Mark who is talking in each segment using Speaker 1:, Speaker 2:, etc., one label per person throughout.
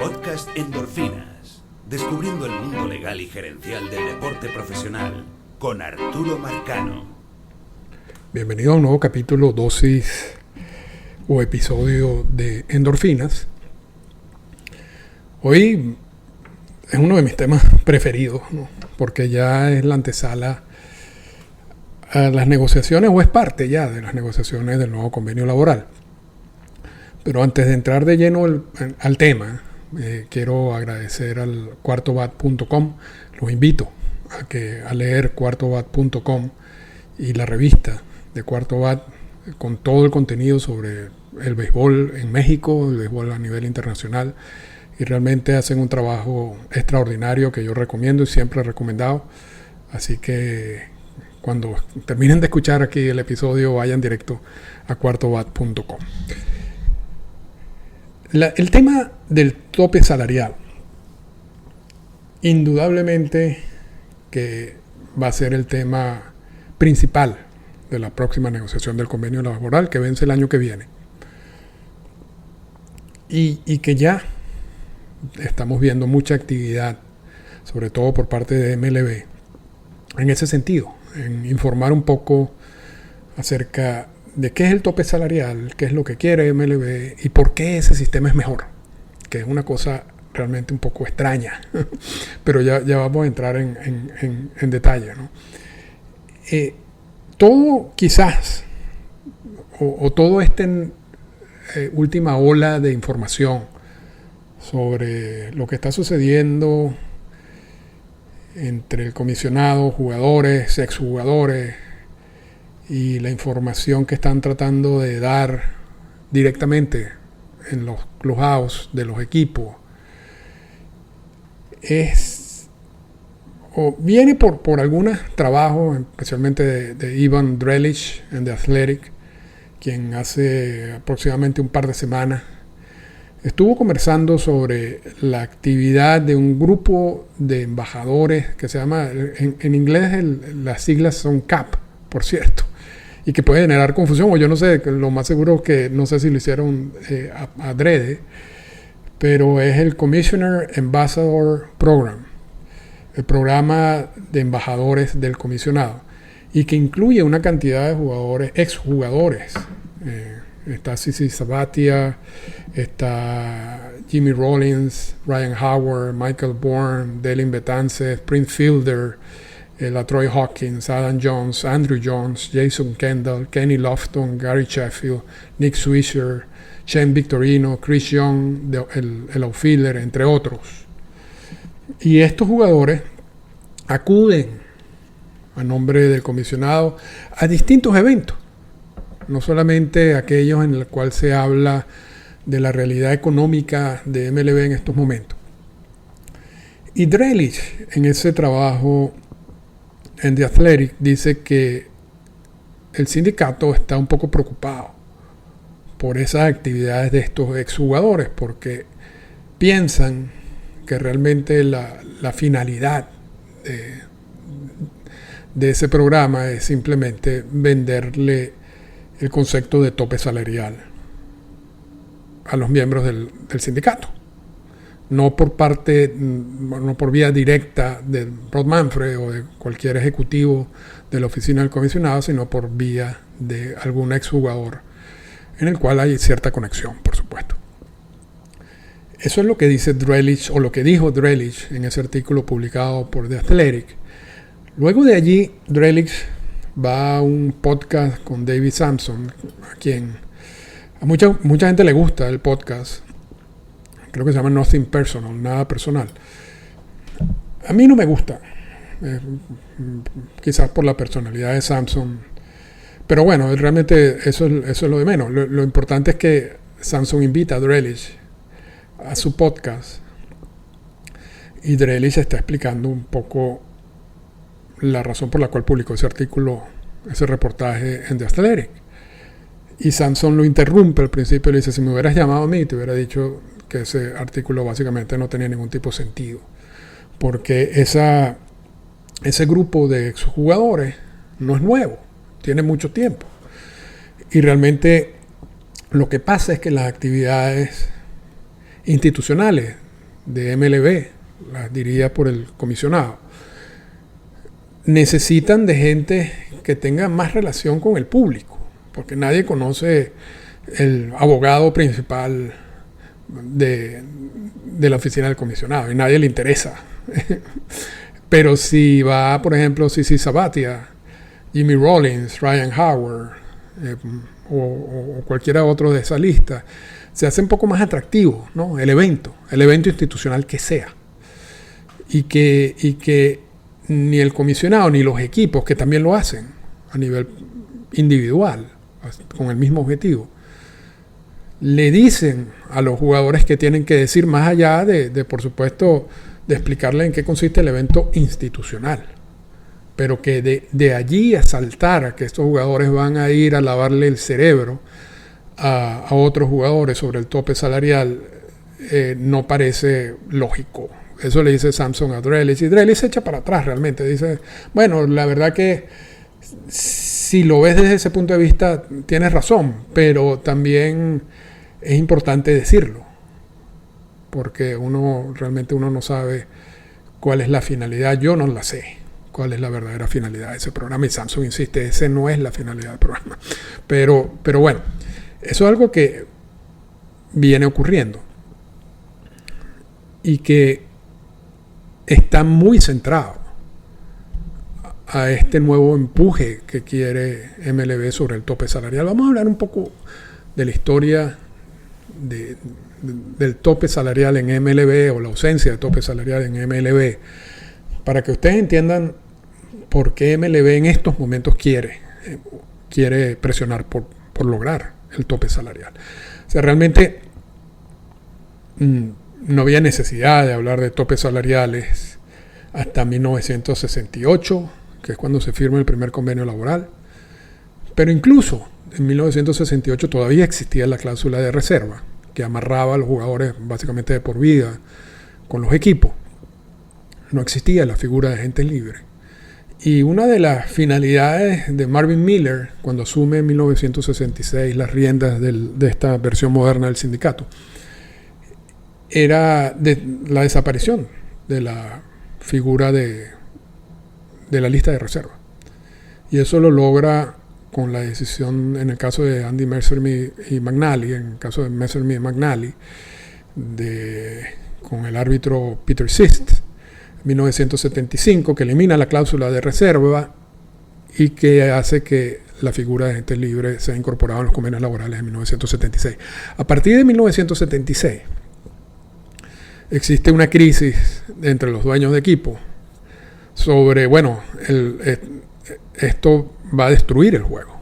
Speaker 1: Podcast Endorfinas, descubriendo el mundo legal y gerencial del deporte profesional, con Arturo Marcano.
Speaker 2: Bienvenido a un nuevo capítulo, dosis o episodio de Endorfinas. Hoy es uno de mis temas preferidos, ¿no? Porque ya es la antesala a las negociaciones, o es parte ya de las negociaciones del nuevo convenio laboral. Pero antes de entrar de lleno al tema, quiero agradecer al cuartobat.com. Los invito a leer cuartobat.com y la revista de Cuarto Bat con todo el contenido sobre el béisbol en México, el béisbol a nivel internacional, y realmente hacen un trabajo extraordinario que yo recomiendo y siempre he recomendado. Así que cuando terminen de escuchar aquí el episodio, vayan directo a cuartobat.com. El tema del tope salarial, indudablemente que va a ser el tema principal de la próxima negociación del convenio laboral que vence el año que viene. Y que ya estamos viendo mucha actividad, sobre todo por parte de MLB, en ese sentido, en informar un poco acerca de qué es el tope salarial, qué es lo que quiere MLB y por qué ese sistema es mejor, que es una cosa realmente un poco extraña, pero ya vamos a entrar en detalle, ¿no? Todo quizás, o todo última ola de información sobre lo que está sucediendo entre el comisionado, jugadores, exjugadores, y la información que están tratando de dar directamente en los clubhouse de los equipos viene por algunos trabajos, especialmente de Ivan Drellich en The Athletic, quien hace aproximadamente un par de semanas estuvo conversando sobre la actividad de un grupo de embajadores que se llama, en inglés las siglas son CAP, por cierto, y que puede generar confusión, o yo no sé, lo más seguro que no sé si lo hicieron adrede, pero es el Commissioner Ambassador Program, el programa de embajadores del comisionado, y que incluye una cantidad de jugadores, exjugadores. Está CC Sabathia, está Jimmy Rollins, Ryan Howard, Michael Bourne, Dellin Betances, Prince Fielder, Troy Hawkins, Adam Jones, Andrew Jones, Jason Kendall, Kenny Lofton, Gary Sheffield, Nick Swisher, Shane Victorino, Chris Young, el outfielder, entre otros. Y estos jugadores acuden a nombre del comisionado a distintos eventos, no solamente aquellos en el cual se habla de la realidad económica de MLB en estos momentos. Y Drellich, en ese trabajo en The Athletic, dice que el sindicato está un poco preocupado por esas actividades de estos exjugadores, porque piensan que realmente la finalidad de ese programa es simplemente venderle el concepto de tope salarial a los miembros del sindicato. No por vía directa de Rob Manfred o de cualquier ejecutivo de la oficina del comisionado, sino por vía de algún exjugador, en el cual hay cierta conexión, por supuesto. Eso es lo que dice Drellich, o lo que dijo Drellich en ese artículo publicado por The Athletic. Luego de allí, Drellich va a un podcast con David Samson, a quien a mucha gente le gusta el podcast. Creo que se llama Nothing Personal, nada personal. A mí no me gusta, quizás por la personalidad de Samson, pero bueno, realmente eso es lo de menos. Lo importante es que Samson invita a Drellich a su podcast, y Drellich está explicando un poco la razón por la cual publicó ese artículo, ese reportaje en The Athletic. Y Samson lo interrumpe al principio y le dice: si me hubieras llamado a mí, te hubiera dicho que ese artículo básicamente no tenía ningún tipo de sentido, porque ese grupo de exjugadores no es nuevo, tiene mucho tiempo, y realmente lo que pasa es que las actividades institucionales de MLB, las diría por el comisionado, necesitan de gente que tenga más relación con el público, porque nadie conoce el abogado principal de la oficina del comisionado y nadie le interesa. Pero si va, por ejemplo, CC Sabathia, Jimmy Rollins, Ryan Howard o cualquiera otro de esa lista, se hace un poco más atractivo, ¿no? El evento institucional que sea. Y que ni el comisionado ni los equipos, que también lo hacen a nivel individual, con el mismo objetivo, le dicen a los jugadores que tienen que decir, más allá de por supuesto, de explicarle en qué consiste el evento institucional. Pero que de allí a saltar a que estos jugadores van a ir a lavarle el cerebro a otros jugadores sobre el tope salarial, no parece lógico. Eso le dice Sampson a Drellich, y Drellich se echa para atrás realmente. Dice, bueno, la verdad que si lo ves desde ese punto de vista, tienes razón, pero también es importante decirlo, porque realmente uno no sabe cuál es la finalidad. Yo no la sé, cuál es la verdadera finalidad de ese programa, y Sampson insiste, ese no es la finalidad del programa. Pero bueno, eso es algo que viene ocurriendo y que está muy centrado a este nuevo empuje que quiere MLB sobre el tope salarial. Vamos a hablar un poco de la historia del tope salarial en MLB, o la ausencia de tope salarial en MLB, para que ustedes entiendan por qué MLB en estos momentos quiere presionar por lograr el tope salarial. O sea, realmente no había necesidad de hablar de topes salariales hasta 1968, que es cuando se firma el primer convenio laboral. Pero incluso en 1968 todavía existía la cláusula de reserva, que amarraba a los jugadores básicamente de por vida con los equipos. No existía la figura de agente libre. Y una de las finalidades de Marvin Miller, cuando asume en 1966 las riendas de esta versión moderna del sindicato, era la desaparición de la figura de la lista de reserva. Y eso lo logra con la decisión, en el caso de Andy Messerschmidt y McNally, en el caso de Messerschmidt y McNally, con el árbitro Peter Sist, 1975, que elimina la cláusula de reserva y que hace que la figura de agente libre sea incorporada en los convenios laborales en 1976. A partir de 1976 existe una crisis entre los dueños de equipo sobre, bueno, esto va a destruir el juego.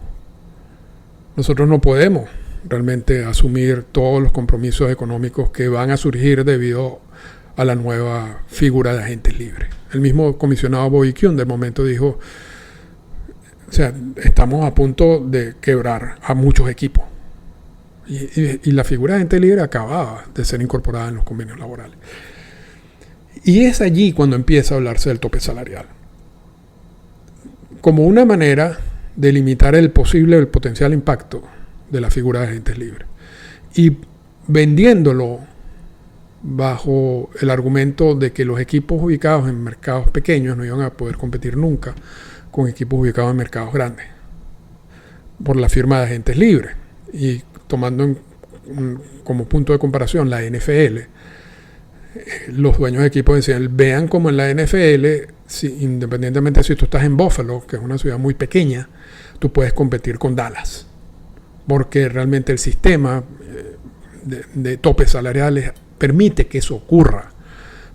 Speaker 2: Nosotros no podemos realmente asumir todos los compromisos económicos que van a surgir debido a la nueva figura de agentes libres. El mismo comisionado Bobby Kuhn del momento dijo, o sea, estamos a punto de quebrar a muchos equipos. Y la figura de agente libre acababa de ser incorporada en los convenios laborales. Y es allí cuando empieza a hablarse del tope salarial, como una manera de limitar el potencial impacto de la figura de agentes libres, y vendiéndolo bajo el argumento de que los equipos ubicados en mercados pequeños no iban a poder competir nunca con equipos ubicados en mercados grandes por la firma de agentes libres. Y tomando como punto de comparación la NFL, los dueños de equipos decían, vean como en la NFL, independientemente si tú estás en Buffalo, que es una ciudad muy pequeña, tú puedes competir con Dallas, porque realmente el sistema de topes salariales permite que eso ocurra.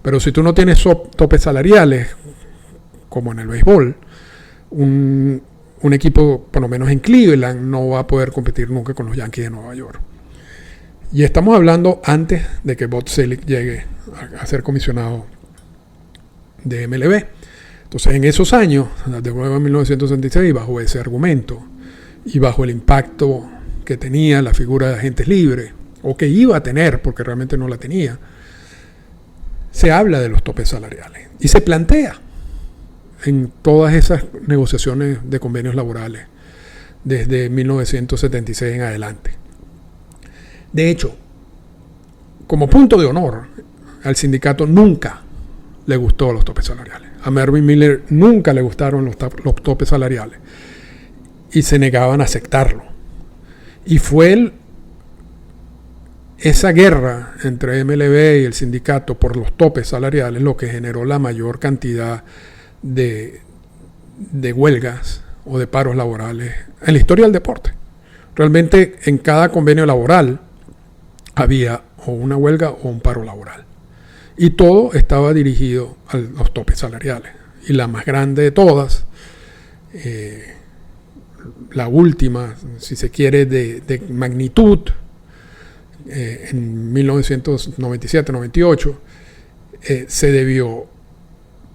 Speaker 2: Pero si tú no tienes topes salariales, como en el béisbol, un equipo, por lo menos en Cleveland, no va a poder competir nunca con los Yankees de Nueva York. Y estamos hablando antes de que Bud Selig llegue a ser comisionado de MLB. Entonces, en esos años, de nuevo en 1966, bajo ese argumento y bajo el impacto que tenía la figura de agentes libres, o que iba a tener, porque realmente no la tenía, se habla de los topes salariales y se plantea en todas esas negociaciones de convenios laborales desde 1976 en adelante. De hecho, como punto de honor, al sindicato nunca le gustó los topes salariales. A Mervyn Miller nunca le gustaron los topes salariales y se negaban a aceptarlo. Y fue esa guerra entre MLB y el sindicato por los topes salariales lo que generó la mayor cantidad de huelgas o de paros laborales en la historia del deporte. Realmente en cada convenio laboral había o una huelga o un paro laboral. Y todo estaba dirigido a los topes salariales. Y la más grande de todas, la última, si se quiere, de magnitud, en 1997-98, se debió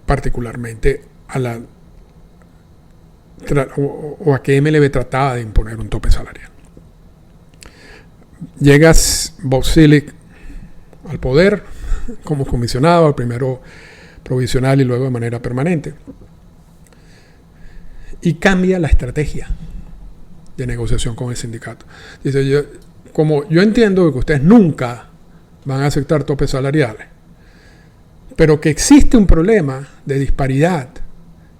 Speaker 2: particularmente a a que MLB trataba de imponer un tope salarial. Llega Bob Selig al poder como comisionado, al primero provisional y luego de manera permanente, y cambia la estrategia de negociación con el sindicato. Dice, como yo entiendo que ustedes nunca van a aceptar topes salariales, pero que existe un problema de disparidad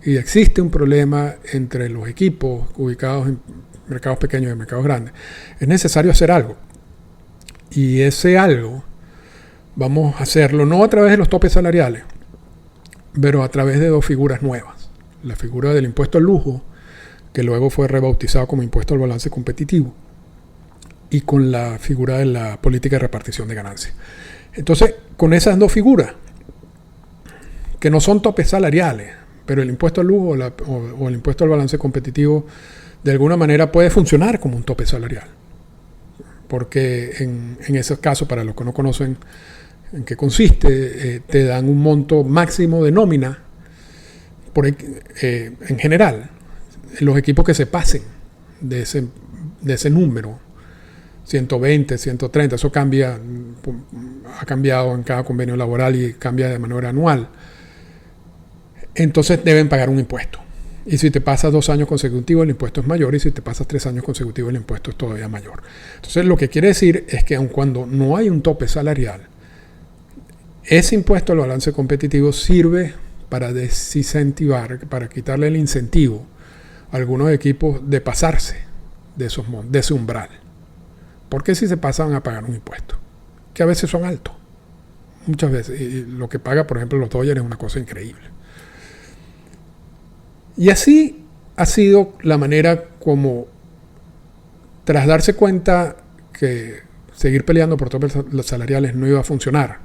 Speaker 2: y existe un problema entre los equipos ubicados en mercados pequeños y mercados grandes, es necesario hacer algo. Y ese algo vamos a hacerlo no a través de los topes salariales, pero a través de dos figuras nuevas. La figura del impuesto al lujo, que luego fue rebautizado como impuesto al balance competitivo, y con la figura de la política de repartición de ganancias. Entonces, con esas dos figuras, que no son topes salariales, pero el impuesto al lujo o el impuesto al balance competitivo de alguna manera puede funcionar como un tope salarial. Porque en esos casos, para los que no conocen en qué consiste, te dan un monto máximo de nómina en general. Los equipos que se pasen de ese número, 120, 130, eso ha cambiado en cada convenio laboral y cambia de manera anual. Entonces deben pagar un impuesto. Y si te pasas 2 años consecutivos, el impuesto es mayor, y si te pasas 3 años consecutivos, el impuesto es todavía mayor. Entonces lo que quiere decir es que aun cuando no hay un tope salarial, ese impuesto al balance competitivo sirve para desincentivar, para quitarle el incentivo a algunos equipos de pasarse de ese umbral. Porque si se pasan a pagar un impuesto, que a veces son altos, muchas veces, y lo que paga, por ejemplo, los Dodgers es una cosa increíble. Y así ha sido la manera como, tras darse cuenta que seguir peleando por topes salariales no iba a funcionar,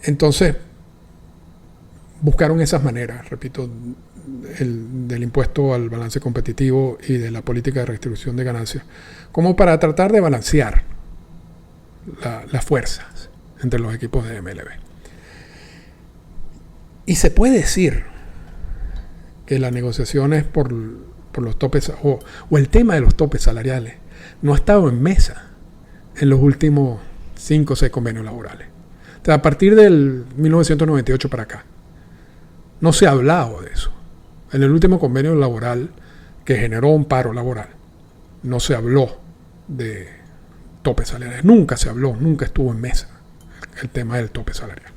Speaker 2: entonces buscaron esas maneras, repito, del impuesto al balance competitivo y de la política de redistribución de ganancias, como para tratar de balancear las fuerzas entre los equipos de MLB. Y se puede decir que las negociaciones por los topes o el tema de los topes salariales no ha estado en mesa en los últimos 5 o 6 convenios laborales. O sea, a partir del 1998 para acá no se ha hablado de eso. En el último convenio laboral que generó un paro laboral no se habló de topes salariales. Nunca se habló, nunca estuvo en mesa el tema del tope salarial.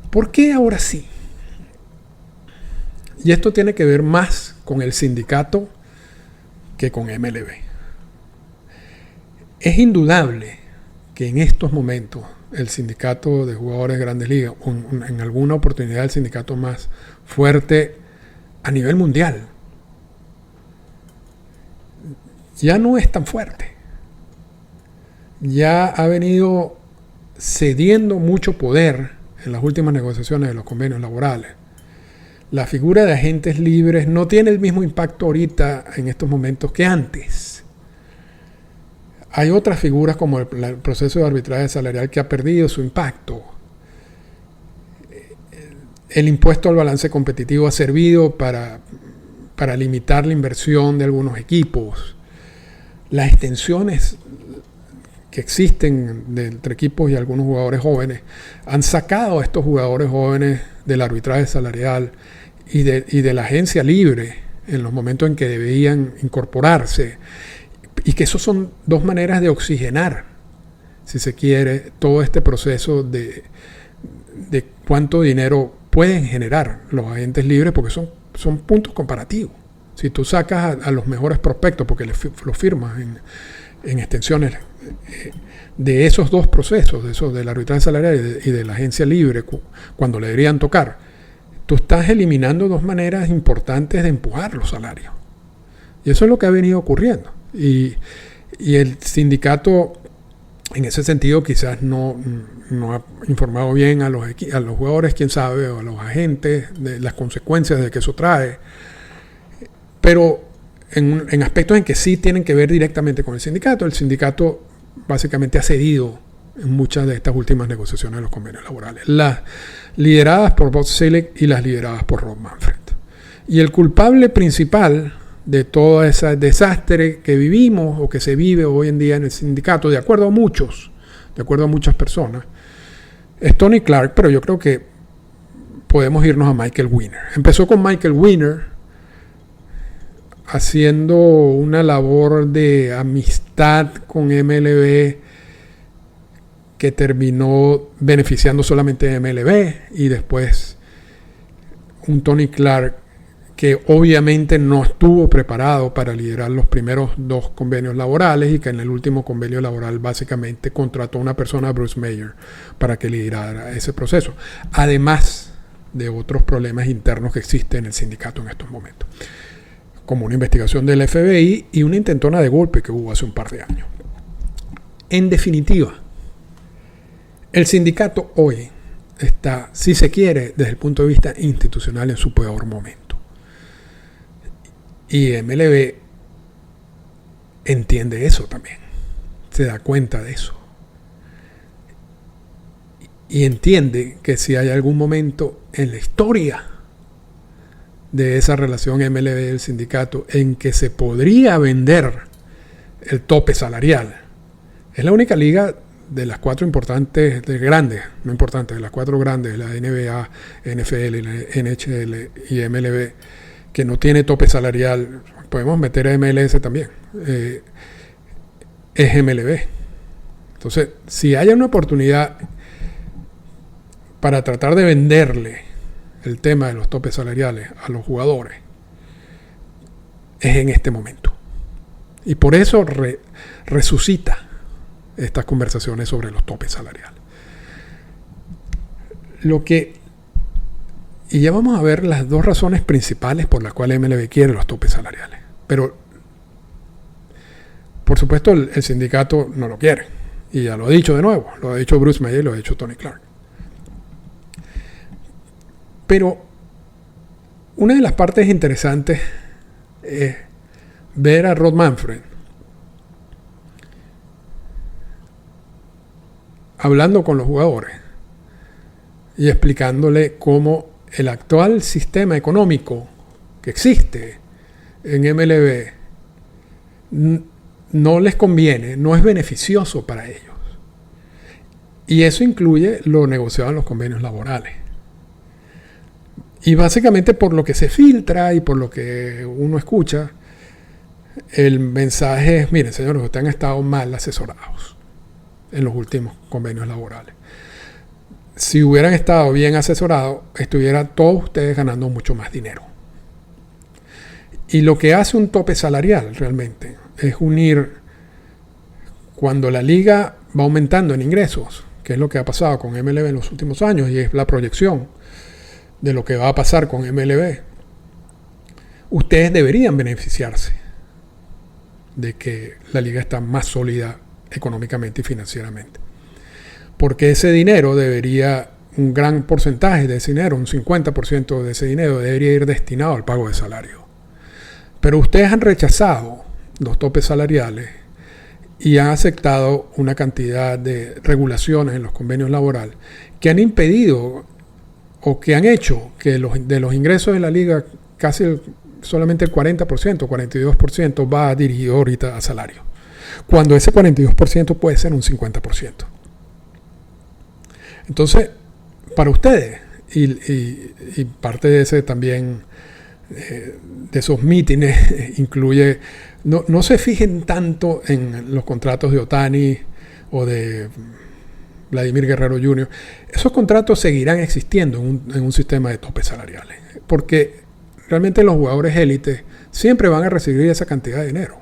Speaker 2: ¿Por qué ahora sí? Y esto tiene que ver más con el sindicato que con MLB. Es indudable que en estos momentos el sindicato de jugadores de Grandes Ligas, o en alguna oportunidad el sindicato más fuerte a nivel mundial, ya no es tan fuerte. Ya ha venido cediendo mucho poder en las últimas negociaciones de los convenios laborales. La figura de agentes libres no tiene el mismo impacto ahorita en estos momentos que antes. Hay otras figuras como el proceso de arbitraje salarial que ha perdido su impacto. El impuesto al balance competitivo ha servido para limitar la inversión de algunos equipos. Las extensiones que existen entre equipos y algunos jugadores jóvenes han sacado a estos jugadores jóvenes del arbitraje salarial y de la agencia libre en los momentos en que debían incorporarse, y que esos son dos maneras de oxigenar si se quiere, todo este proceso de cuánto dinero pueden generar los agentes libres, porque son puntos comparativos. Si tú sacas a los mejores prospectos, porque los firmas en extensiones de esos dos procesos, de esos del arbitraje salarial y de la agencia libre, cuando le deberían tocar, tú estás eliminando dos maneras importantes de empujar los salarios. Y eso es lo que ha venido ocurriendo. Y el sindicato, en ese sentido, quizás no ha informado bien a los jugadores, quién sabe, o a los agentes, de las consecuencias de que eso trae. Pero en aspectos en que sí tienen que ver directamente con el sindicato básicamente ha cedido en muchas de estas últimas negociaciones de los convenios laborales. Las lideradas por Bob Selig y las lideradas por Rob Manfred. Y el culpable principal de todo ese desastre que vivimos o que se vive hoy en día en el sindicato, de acuerdo a muchas personas, es Tony Clark, pero yo creo que podemos irnos a Michael Weiner. Empezó con Michael Weiner haciendo una labor de amistad con MLB que terminó beneficiando solamente a MLB, y después un Tony Clark que obviamente no estuvo preparado para liderar los primeros dos convenios laborales, y que en el último convenio laboral básicamente contrató a una persona, Bruce Mayer, para que liderara ese proceso, además de otros problemas internos que existen en el sindicato en estos momentos, como una investigación del FBI y una intentona de golpe que hubo hace un par de años. En definitiva, el sindicato hoy está, si se quiere, desde el punto de vista institucional, en su peor momento. Y MLB entiende eso también, se da cuenta de eso. Y entiende que si hay algún momento en la historia de esa relación MLB y el sindicato en que se podría vender el tope salarial, es la única liga de las cuatro importantes, de las cuatro grandes, la NBA, NFL, NHL y MLB, que no tiene tope salarial. Podemos meter a MLS también, es MLB. Entonces, si hay una oportunidad para tratar de venderle el tema de los topes salariales a los jugadores, es en este momento. Y por eso resucita estas conversaciones sobre los topes salariales. Y ya vamos a ver las dos razones principales por las cuales MLB quiere los topes salariales. Pero, por supuesto, el sindicato no lo quiere. Y ya lo ha dicho de nuevo. Lo ha dicho Bruce Mayer y lo ha dicho Tony Clark. Pero una de las partes interesantes es ver a Rob Manfred hablando con los jugadores y explicándole cómo el actual sistema económico que existe en MLB no les conviene, no es beneficioso para ellos. Y eso incluye lo negociado en los convenios laborales. Y básicamente, por lo que se filtra y por lo que uno escucha, el mensaje es: miren, señores, ustedes han estado mal asesorados en los últimos convenios laborales. Si hubieran estado bien asesorados, estuvieran todos ustedes ganando mucho más dinero. Y lo que hace un tope salarial realmente es unir, cuando la liga va aumentando en ingresos, que es lo que ha pasado con MLB en los últimos años, y es la proyección de lo que va a pasar con MLB, ustedes deberían beneficiarse de que la liga está más sólida económicamente y financieramente. Porque ese dinero debería, un gran porcentaje de ese dinero, un 50% de ese dinero debería ir destinado al pago de salario. Pero ustedes han rechazado los topes salariales y han aceptado una cantidad de regulaciones en los convenios laborales que han impedido o que han hecho que de los ingresos de la liga casi solamente el 40%, 42% va dirigido ahorita a salario, cuando ese 42% puede ser un 50%. Entonces, para ustedes, y parte de ese también, de esos mítines, incluye, no se fijen tanto en los contratos de Ohtani o de Vladimir Guerrero Jr., esos contratos seguirán existiendo en un sistema de topes salariales, porque realmente los jugadores élites siempre van a recibir esa cantidad de dinero.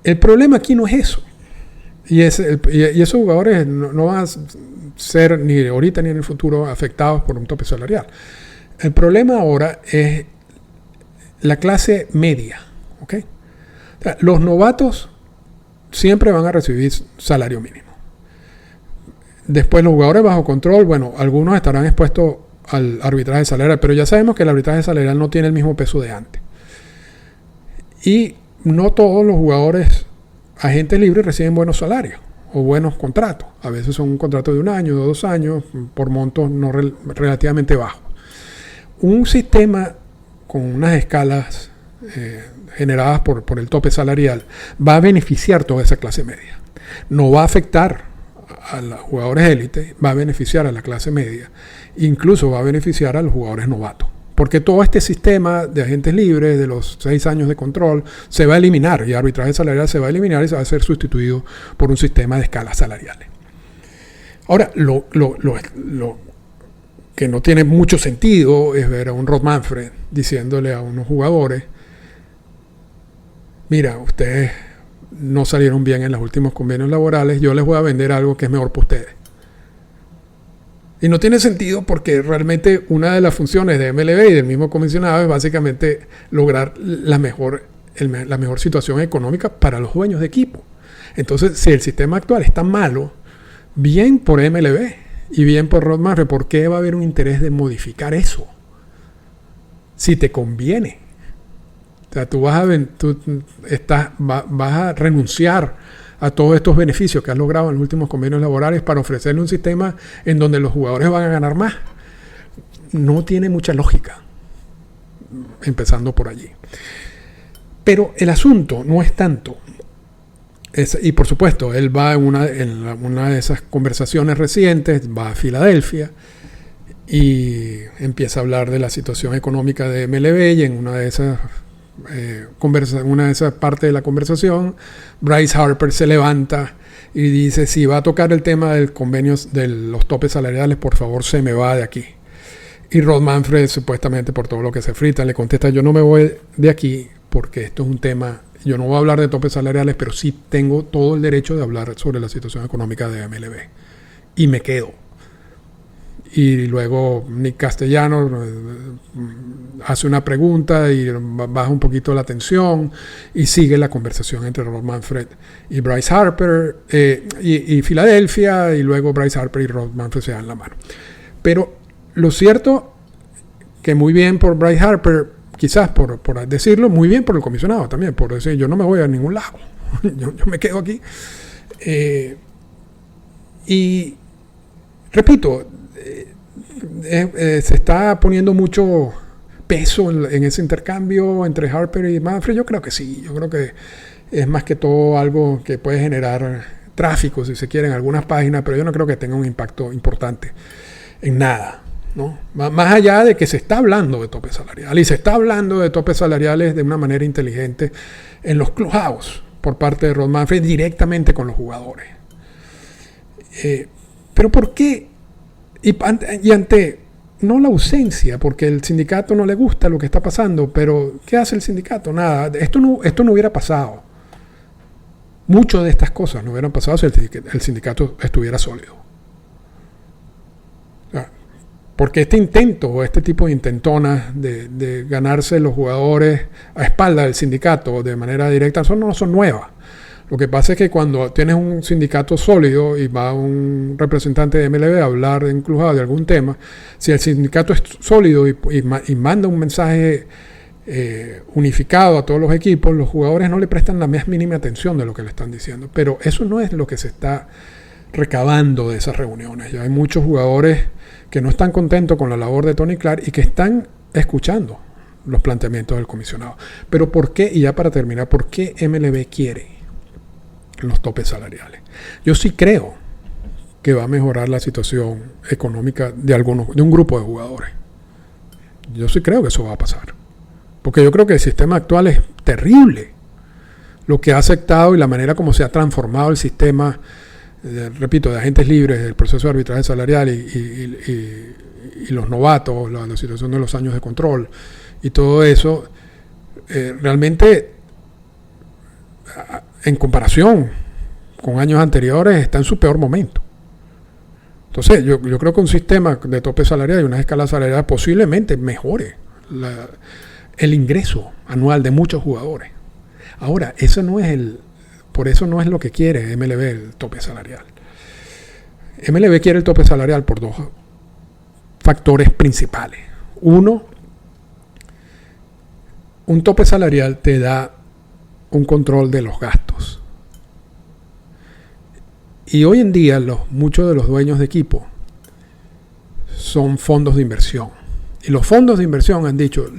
Speaker 2: El problema aquí no es eso. Y esos jugadores no van a ser ni ahorita ni en el futuro afectados por un tope salarial. El problema ahora es la clase media. ¿Okay? O sea, los novatos siempre van a recibir salario mínimo. Después los jugadores bajo control, bueno, algunos estarán expuestos al arbitraje salarial, pero ya sabemos que el arbitraje salarial no tiene el mismo peso de antes. Y no todos los jugadores agentes libres reciben buenos salarios o buenos contratos. A veces son un contrato de 1 año, de 2 años, por montos no relativamente bajos. Un sistema con unas escalas generadas por el tope salarial va a beneficiar toda esa clase media. No va a afectar a los jugadores élite, va a beneficiar a la clase media, incluso va a beneficiar a los jugadores novatos. Porque todo este sistema de agentes libres, de los 6 años de control, se va a eliminar, y arbitraje salarial se va a eliminar y se va a ser sustituido por un sistema de escalas salariales. Ahora, lo que no tiene mucho sentido es ver a un Rob Manfred diciéndole a unos jugadores: mira, ustedes no salieron bien en los últimos convenios laborales, yo les voy a vender algo que es mejor para ustedes. Y no tiene sentido, porque realmente una de las funciones de MLB y del mismo comisionado es básicamente lograr la mejor situación económica para los dueños de equipo. Entonces, si el sistema actual es tan malo, bien por MLB y bien por Rod Manfred, ¿por qué va a haber un interés de modificar eso? Si te conviene. O sea, tú vas a renunciar a todos estos beneficios que has logrado en los últimos convenios laborales para ofrecerle un sistema en donde los jugadores van a ganar más. No tiene mucha lógica, empezando por allí. Pero el asunto no es tanto. Y por supuesto, él va en una de esas conversaciones recientes, va a Filadelfia y empieza a hablar de la situación económica de MLB, y en una de esas partes de la conversación, Bryce Harper se levanta y dice: si va a tocar el tema del convenio de los topes salariales, por favor se me va de aquí. Y Rod Manfred, supuestamente por todo lo que se frita, le contesta: yo no me voy de aquí porque esto es un tema, yo no voy a hablar de topes salariales, pero sí tengo todo el derecho de hablar sobre la situación económica de MLB, y me quedo. Y luego Nick Castellanos hace una pregunta y baja un poquito la tensión, y sigue la conversación entre Rod Manfred y Bryce Harper y Filadelfia, y luego Bryce Harper y Rod Manfred se dan la mano. Pero lo cierto que muy bien por Bryce Harper, quizás por decirlo, muy bien por el comisionado también, por decir: yo no me voy a ningún lado, yo me quedo aquí. Y repito, se está poniendo mucho peso en ese intercambio entre Harper y Manfred. Yo creo que sí, yo creo que es más que todo algo que puede generar tráfico, si se quiere, en algunas páginas, pero yo no creo que tenga un impacto importante en nada, ¿no? Más allá de que se está hablando de tope salarial, y se está hablando de topes salariales de una manera inteligente en los clubhouse por parte de Rod Manfred directamente con los jugadores. Pero ¿por qué? Y ante no la ausencia, porque el sindicato no le gusta lo que está pasando, pero ¿qué hace el sindicato? Nada. Esto no hubiera pasado. Muchas de estas cosas no hubieran pasado si el sindicato estuviera sólido. Porque este intento, o este tipo de intentonas de ganarse los jugadores a espalda del sindicato de manera directa, no son nuevas. Lo que pasa es que cuando tienes un sindicato sólido y va un representante de MLB a hablar en clubhouse de algún tema, si el sindicato es sólido y manda un mensaje unificado a todos los equipos, los jugadores no le prestan la más mínima atención de lo que le están diciendo. Pero eso no es lo que se está recabando de esas reuniones. Ya hay muchos jugadores que no están contentos con la labor de Tony Clark y que están escuchando los planteamientos del comisionado. Pero ¿por qué? Y ya para terminar, ¿por qué MLB quiere los topes salariales? Yo sí creo que va a mejorar la situación económica de un grupo de jugadores. Yo sí creo que eso va a pasar, porque yo creo que el sistema actual es terrible. Lo que ha aceptado y la manera como se ha transformado el sistema repito, de agentes libres, del proceso de arbitraje salarial y los novatos, la situación de los años de control y todo eso, realmente en comparación con años anteriores está en su peor momento. Entonces yo creo que un sistema de tope salarial y una escala salarial posiblemente mejore el ingreso anual de muchos jugadores. Ahora, por eso no es lo que quiere MLB, el tope salarial. MLB quiere el tope salarial por dos factores principales. Uno, un tope salarial te da un control de los gastos. Y hoy en día muchos de los dueños de equipo son fondos de inversión. Y los fondos de inversión han dicho,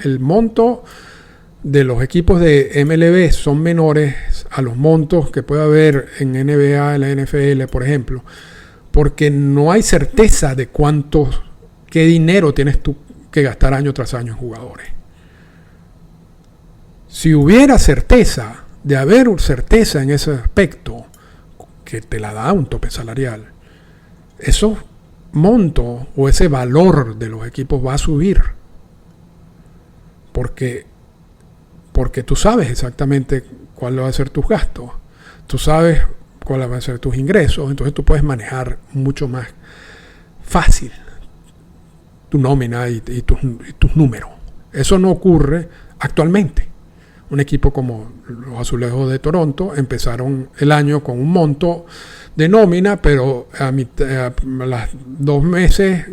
Speaker 2: el monto de los equipos de MLB son menores a los montos que puede haber en NBA, en la NFL, por ejemplo, porque no hay certeza de qué dinero tienes tú que gastar año tras año en jugadores. Si hubiera certeza, de haber certeza en ese aspecto, que te la da un tope salarial, esos montos o ese valor de los equipos va a subir. Porque tú sabes exactamente cuál va a ser tus gastos, tú sabes cuál van a ser tus ingresos, entonces tú puedes manejar mucho más fácil tu nómina y tus números. Eso no ocurre actualmente. Un equipo como los Azulejos de Toronto empezaron el año con un monto de nómina, pero a las 2 meses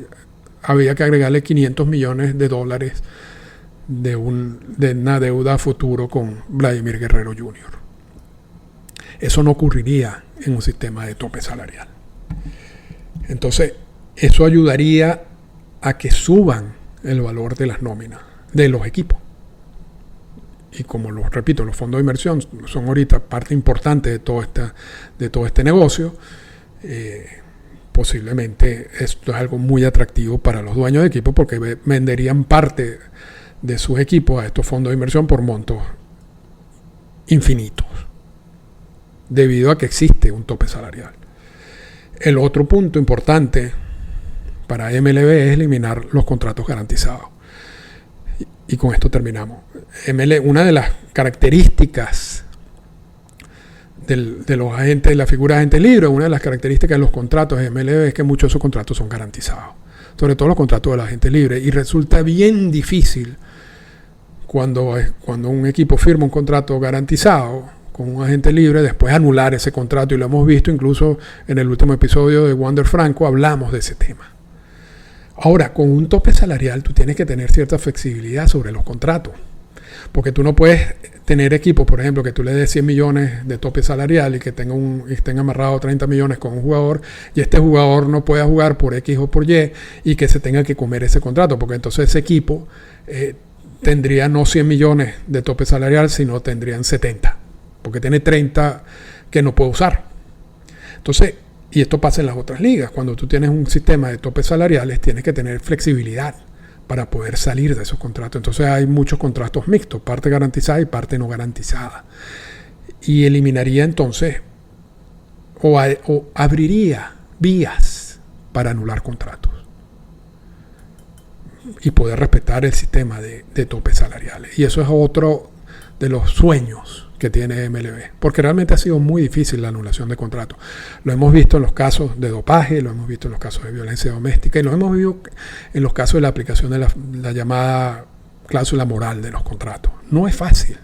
Speaker 2: había que agregarle $500 millones de una deuda a futuro con Vladimir Guerrero Jr. Eso no ocurriría en un sistema de tope salarial. Entonces, eso ayudaría a que suban el valor de las nóminas de los equipos. Y como repito, los fondos de inversión son ahorita parte importante de todo este negocio. Posiblemente esto es algo muy atractivo para los dueños de equipo porque venderían parte de sus equipos a estos fondos de inversión por montos infinitos, debido a que existe un tope salarial. El otro punto importante para MLB es eliminar los contratos garantizados. Y con esto terminamos. Una de las características de los agentes, de la figura de agente libre, una de las características de los contratos de MLB es que muchos de esos contratos son garantizados. Sobre todo los contratos de la agente libre. Y resulta bien difícil cuando un equipo firma un contrato garantizado con un agente libre, después anular ese contrato. Y lo hemos visto incluso en el último episodio de Wander Franco, hablamos de ese tema. Ahora, con un tope salarial tú tienes que tener cierta flexibilidad sobre los contratos. Porque tú no puedes tener equipos, por ejemplo, que tú le des 100 millones de tope salarial y que estén amarrados 30 millones con un jugador y este jugador no pueda jugar por X o por Y y que se tenga que comer ese contrato. Porque entonces ese equipo tendría no 100 millones de tope salarial, sino tendrían 70. Porque tiene 30 que no puede usar. Entonces, y esto pasa en las otras ligas. Cuando tú tienes un sistema de topes salariales, tienes que tener flexibilidad para poder salir de esos contratos. Entonces hay muchos contratos mixtos, parte garantizada y parte no garantizada. Y eliminaría entonces o abriría vías para anular contratos y poder respetar el sistema de topes salariales. Y eso es otro de los sueños que tiene MLB, porque realmente ha sido muy difícil la anulación de contratos. Lo hemos visto en los casos de dopaje, lo hemos visto en los casos de violencia doméstica y lo hemos visto en los casos de la aplicación de la llamada cláusula moral de los contratos. No es fácil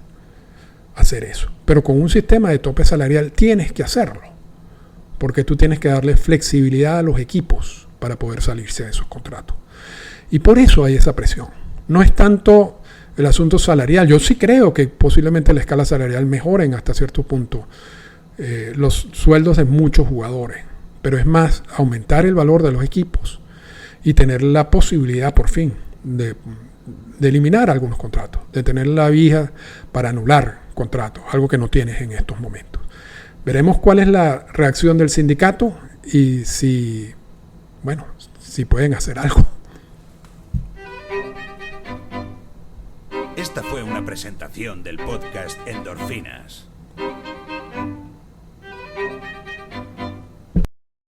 Speaker 2: hacer eso, pero con un sistema de tope salarial tienes que hacerlo, porque tú tienes que darle flexibilidad a los equipos para poder salirse de esos contratos. Y por eso hay esa presión. No es tanto el asunto salarial. Yo sí creo que posiblemente la escala salarial mejoren hasta cierto punto los sueldos de muchos jugadores, pero es más aumentar el valor de los equipos y tener la posibilidad por fin de eliminar algunos contratos, de tener la vía para anular contratos, algo que no tienes en estos momentos. Veremos cuál es la reacción del sindicato y si pueden hacer algo.
Speaker 1: Esta fue una presentación del podcast Endorfinas.